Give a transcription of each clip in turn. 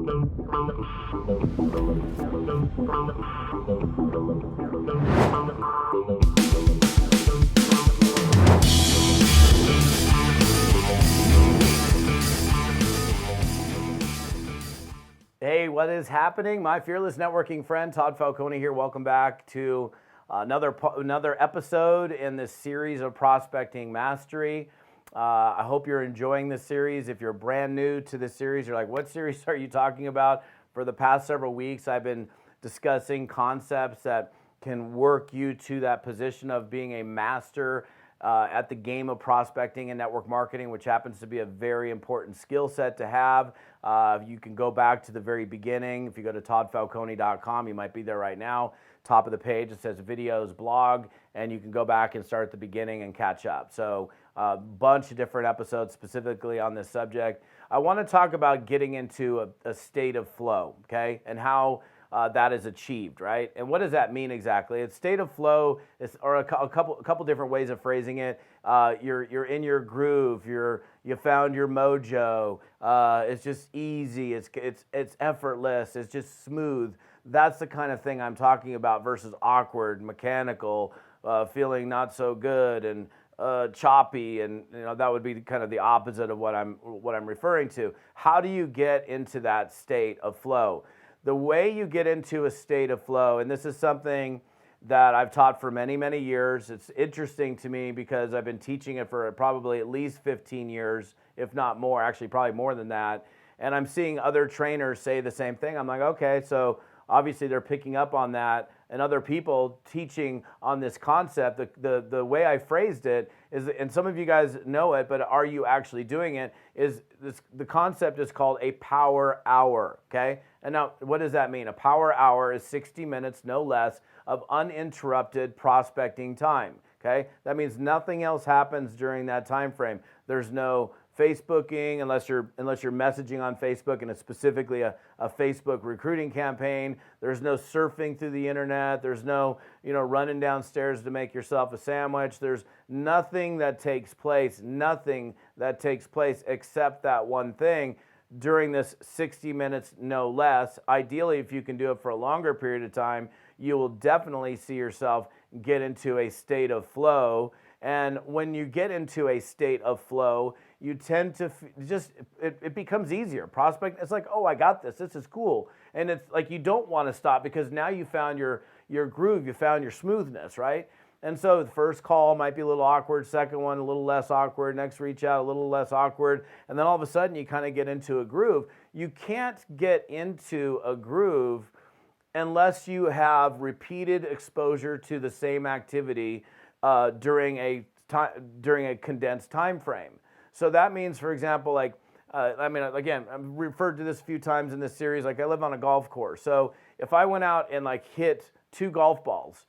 Hey, what is happening? My fearless networking friend, Todd Falcone here. Welcome back to another episode in this series of Prospecting Mastery. I hope you're enjoying this series. If you're brand new to this series, you're like, what series are you talking about? For the past several weeks, I've been discussing concepts that can work you to that position of being a master at the game of prospecting and network marketing, which happens to be a very important skill set to have. You can go back to the very beginning. If you go to toddfalcone.com, you might be there right now. Top of the page, it says videos, blog, and you can go back and start at the beginning and catch up. So a bunch of different episodes specifically on this subject. I want to talk about getting into a state of flow, okay, and how that is achieved, right? And what does that mean exactly? It's state of flow, or a couple different ways of phrasing it. You're in your groove. You found your mojo. It's just easy. It's effortless. It's just smooth. That's the kind of thing I'm talking about versus awkward, mechanical, feeling not so good and choppy, and that would be kind of the opposite of what I'm referring to. How do you get into that state of flow? The way you get into a state of flow, and this is something that I've taught for many, many years. It's interesting to me because I've been teaching it for probably at least 15 years, if not more, actually probably more than that. And I'm seeing other trainers say the same thing. I'm like, okay, so obviously they're picking up on that, and other people teaching on this concept. The way I phrased it is, and some of you guys know it, but are you actually doing it, is the concept is called a power hour, okay? And now, what does that mean? A power hour is 60 minutes, no less, of uninterrupted prospecting time, okay? That means nothing else happens during that time frame. There's no Facebooking unless you're messaging on Facebook, and it's specifically a Facebook recruiting campaign. There's no surfing through the internet. There's no running downstairs to make yourself a sandwich. There's nothing that takes place except that one thing during this 60 minutes, no less. Ideally, if you can do it for a longer period of time, you will definitely see yourself get into a state of flow. And when you get into a state of flow, you tend to it becomes easier. Prospect, it's like, oh, I got this. This is cool. And it's like you don't want to stop because now you found your groove, you found your smoothness, right? And so the first call might be a little awkward, second one a little less awkward, next reach out a little less awkward, and then all of a sudden you kind of get into a groove. You can't get into a groove unless you have repeated exposure to the same activity during a condensed time frame. So that means, for example, like, again, I've referred to this a few times in this series, like I live on a golf course. So if I went out and like hit 2 golf balls,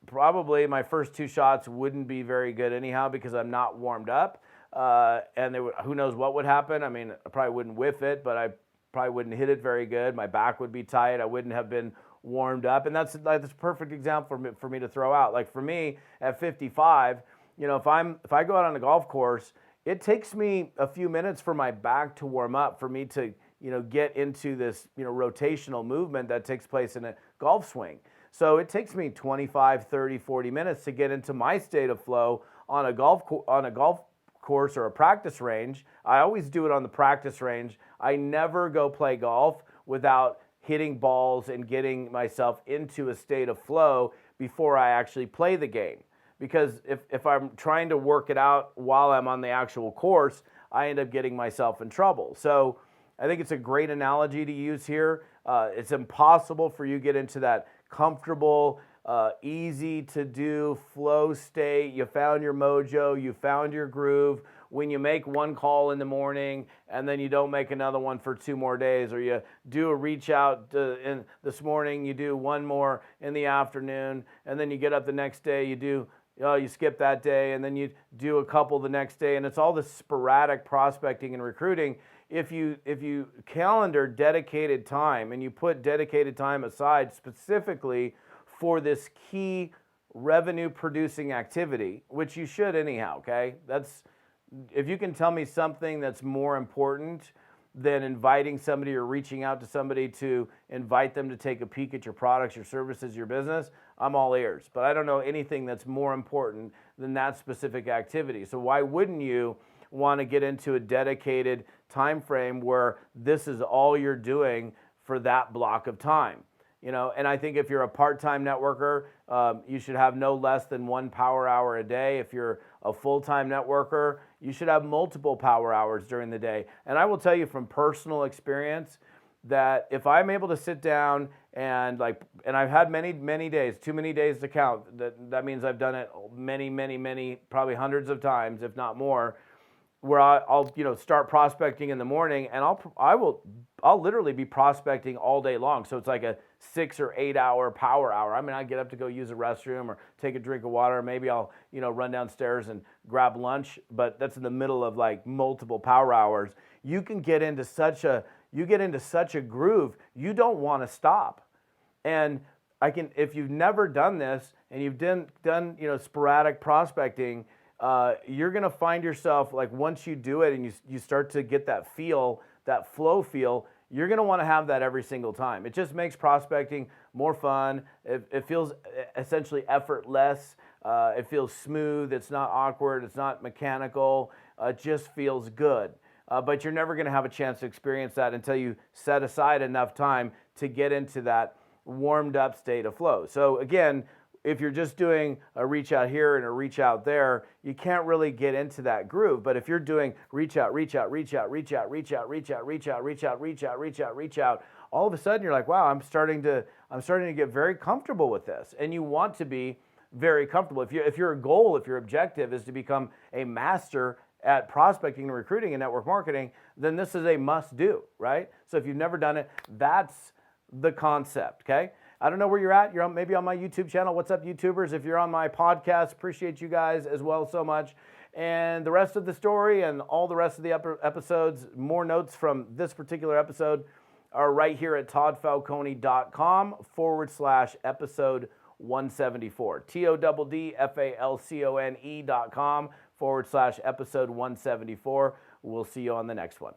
probably my first 2 shots wouldn't be very good anyhow because I'm not warmed up. And who knows what would happen. I mean, I probably wouldn't whiff it, but I probably wouldn't hit it very good. My back would be tight. I wouldn't have been warmed up. And that's a perfect example for me to throw out. Like for me at 55, if I go out on a golf course, it takes me a few minutes for my back to warm up, for me to get into this rotational movement that takes place in a golf swing. So it takes me 25, 30, 40 minutes to get into my state of flow on a golf course or a practice range. I always do it on the practice range. I never go play golf without hitting balls and getting myself into a state of flow before I actually play the game. Because if I'm trying to work it out while I'm on the actual course, I end up getting myself in trouble. So I think it's a great analogy to use here. It's impossible for you to get into that comfortable, easy to do flow state. You found your mojo, you found your groove. When you make one call in the morning and then you don't make another one for 2 more days, or you do a reach out this morning, you do one more in the afternoon, and then you get up the next day, you skip that day, and then you do a couple the next day, and it's all this sporadic prospecting and recruiting. If you calendar dedicated time and you put dedicated time aside specifically for this key revenue producing activity, which you should anyhow, okay? If you can tell me something that's more important than inviting somebody or reaching out to somebody to invite them to take a peek at your products, your services, your business, I'm all ears. But I don't know anything that's more important than that specific activity. So why wouldn't you want to get into a dedicated time frame where this is all you're doing for that block of time? And I think if you're a part-time networker, you should have no less than 1 power hour a day. If you're a full-time networker, you should have multiple power hours during the day. And I will tell you from personal experience that if I'm able to sit down and I've had many days, too many days to count, that means I've done it many, probably hundreds of times, if not more, where I'll start prospecting in the morning, and I'll literally be prospecting all day long. So it's like a 6 or 8 hour power hour. I mean, I get up to go use a restroom or take a drink of water. Maybe I'll run downstairs and grab lunch, but that's in the middle of like multiple power hours. You can get into such a groove, you don't want to stop. And if you've never done this and you've done sporadic prospecting, you're going to find yourself, like, once you do it and you start to get that feel, that flow feel, you're going to want to have that every single time. It just makes prospecting more fun. It feels essentially effortless. It feels smooth. It's not awkward. It's not mechanical. It just feels good. But you're never going to have a chance to experience that until you set aside enough time to get into that warmed up state of flow. So again, if you're just doing a reach out here and a reach out there, you can't really get into that groove. But if you're doing reach out, all of a sudden you're like, wow, I'm starting to get very comfortable with this. And you want to be very comfortable. If your goal, if your objective is to become a master at prospecting and recruiting and network marketing, then this is a must do, right? So if you've never done it, that's the concept, okay? I don't know where you're at. You're maybe on my YouTube channel. What's up, YouTubers? If you're on my podcast, appreciate you guys as well so much. And the rest of the story and all the rest of the episodes, more notes from this particular episode are right here at toddfalcone.com/episode 174. TODDFALCONE.com/episode 174. We'll see you on the next one.